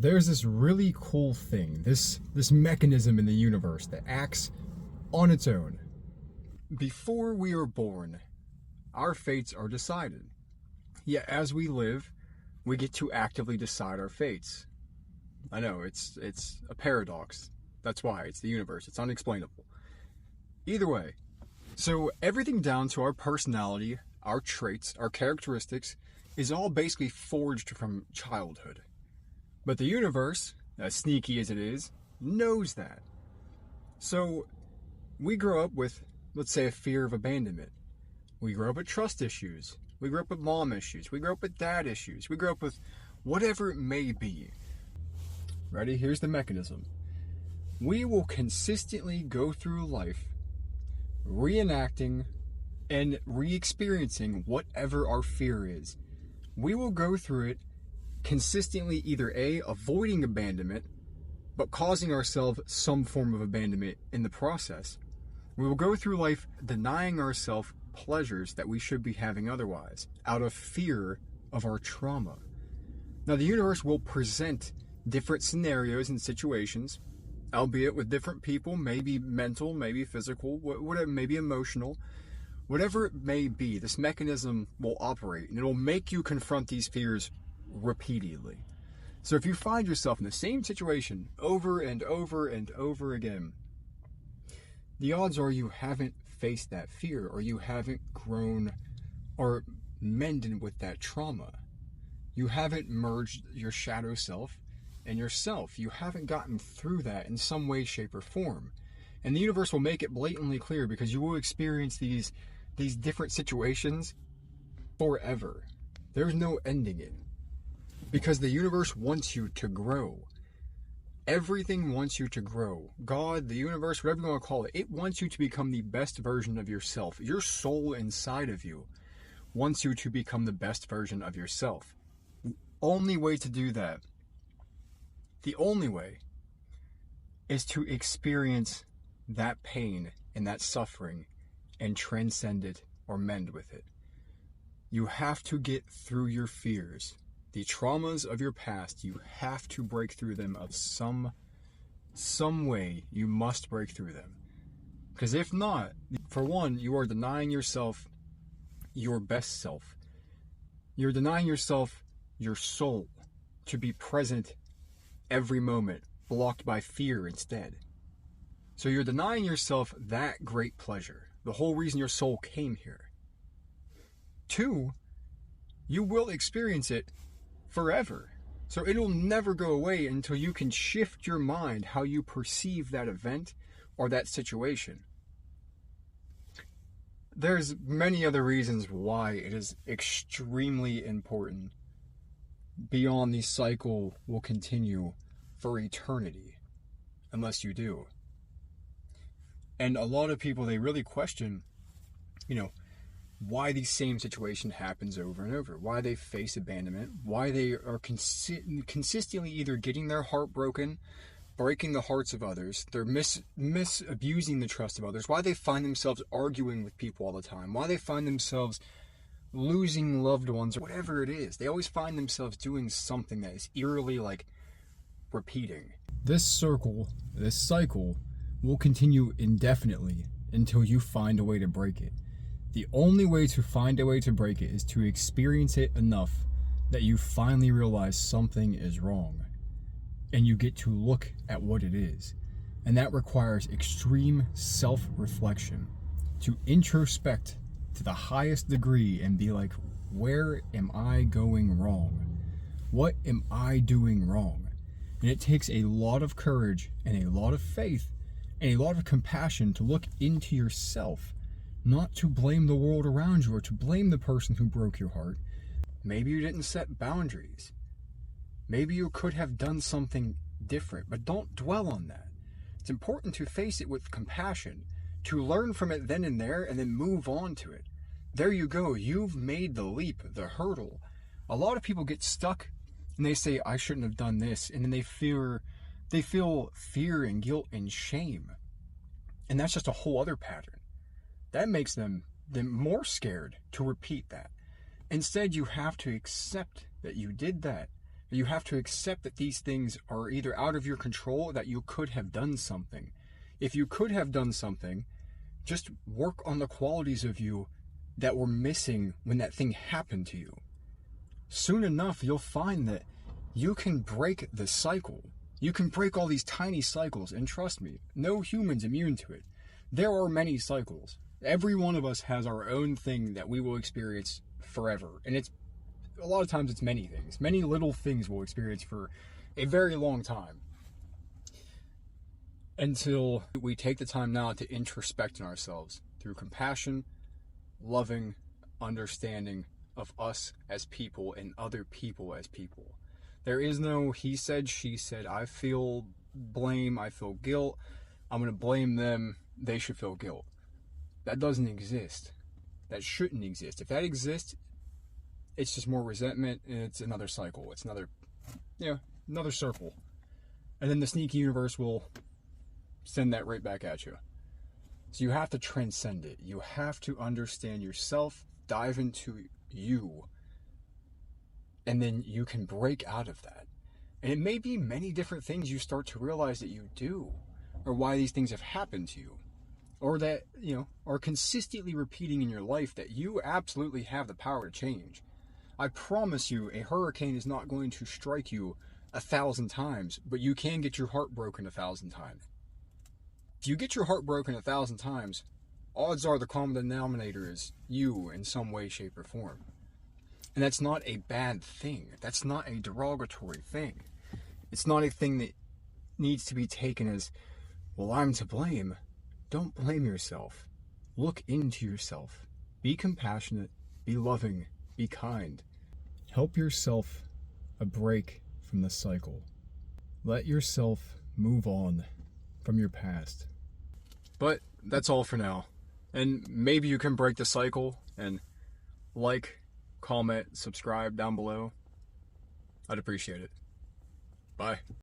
There's this really cool thing, this mechanism in the universe that acts on its own. Before we are born, our fates are decided. Yet as we live, we get to actively decide our fates. I know, it's a paradox. That's why, it's the universe. It's unexplainable. Either way, so everything down to our personality, our traits, our characteristics, is all basically forged from childhood. But the universe, as sneaky as it is, knows that. So we grow up with, let's say, a fear of abandonment. We grow up with trust issues. We grow up with mom issues. We grow up with dad issues. We grow up with whatever it may be. Ready? Here's the mechanism. We will consistently go through life reenacting and re-experiencing whatever our fear is. We will go through it consistently either A, avoiding abandonment, but causing ourselves some form of abandonment in the process. We will go through life denying ourselves pleasures that we should be having otherwise, out of fear of our trauma. Now, the universe will present different scenarios and situations, albeit with different people, maybe mental, maybe physical, whatever, maybe emotional. Whatever it may be, this mechanism will operate, and it will make you confront these fears repeatedly. So if you find yourself in the same situation over and over and over again, the odds are you haven't faced that fear, or you haven't grown or mended with that trauma. You haven't merged your shadow self and yourself. You haven't gotten through that in some way, shape, or form. And the universe will make it blatantly clear, because you will experience these different situations forever. There's no ending it. Because the universe wants you to grow. Everything wants you to grow. God, the universe, whatever you want to call it, it wants you to become the best version of yourself. Your soul inside of you wants you to become the best version of yourself. The only way to do that, the only way, is to experience that pain and that suffering and transcend it or mend with it. You have to get through your fears. The traumas of your past, you have to break through them of some way. You must break through them. Because if not, for one, you are denying yourself your best self. You're denying yourself your soul to be present every moment, blocked by fear instead. So you're denying yourself that great pleasure, the whole reason your soul came here. Two, you will experience it forever. So it'll never go away until you can shift your mind how you perceive that event or that situation. There's many other reasons why it is extremely important. Beyond the cycle will continue for eternity, unless you do. And a lot of people, they really question, why the same situation happens over and over, why they face abandonment, why they are consistently either getting their heart broken, breaking the hearts of others, they're abusing the trust of others, why they find themselves arguing with people all the time, why they find themselves losing loved ones, or whatever it is. They always find themselves doing something that is eerily repeating. This cycle will continue indefinitely until you find a way to break it. The only way to find a way to break it is to experience it enough that you finally realize something is wrong, and you get to look at what it is. And that requires extreme self-reflection, to introspect to the highest degree and be like, where am I going wrong? What am I doing wrong? And it takes a lot of courage and a lot of faith and a lot of compassion to look into yourself, not to blame the world around you or to blame the person who broke your heart. Maybe you didn't set boundaries. Maybe you could have done something different, but don't dwell on that. It's important to face it with compassion, to learn from it then and there, and then move on to it. There you go. You've made the leap, the hurdle. A lot of people get stuck and they say, I shouldn't have done this. And then they feel fear and guilt and shame. And that's just a whole other pattern. That makes them more scared to repeat that. Instead, you have to accept that you did that, You have to accept that these things are either out of your control or that you could have done something. If you could have done something, just work on the qualities of you that were missing when that thing happened to you. Soon enough, you'll find that you can break the cycle. You can break all these tiny cycles, and trust me, no human's immune to it. There are many cycles. Every one of us has our own thing that we will experience forever. And it's a lot of times it's many things. Many little things we'll experience for a very long time. Until we take the time now to introspect in ourselves through compassion, loving, understanding of us as people and other people as people. There is no he said, she said, I feel blame, I feel guilt, I'm going to blame them, they should feel guilt. That doesn't exist. That shouldn't exist. If that exists, it's just more resentment, and it's another cycle. It's another circle. And then the sneaky universe will send that right back at you. So you have to transcend it. You have to understand yourself, dive into you, and then you can break out of that. And it may be many different things you start to realize that you do, or why these things have happened to you, or that, are consistently repeating in your life that you absolutely have the power to change. I promise you, a hurricane is not going to strike you 1,000 times, but you can get your heart broken 1,000 times. If you get your heart broken 1,000 times, odds are the common denominator is you in some way, shape, or form. And that's not a bad thing. That's not a derogatory thing. It's not a thing that needs to be taken as, well, I'm to blame. Don't blame yourself. Look into yourself. Be compassionate. Be loving. Be kind. Help yourself a break from the cycle. Let yourself move on from your past. But that's all for now. And maybe you can break the cycle and like, comment, subscribe down below. I'd appreciate it. Bye.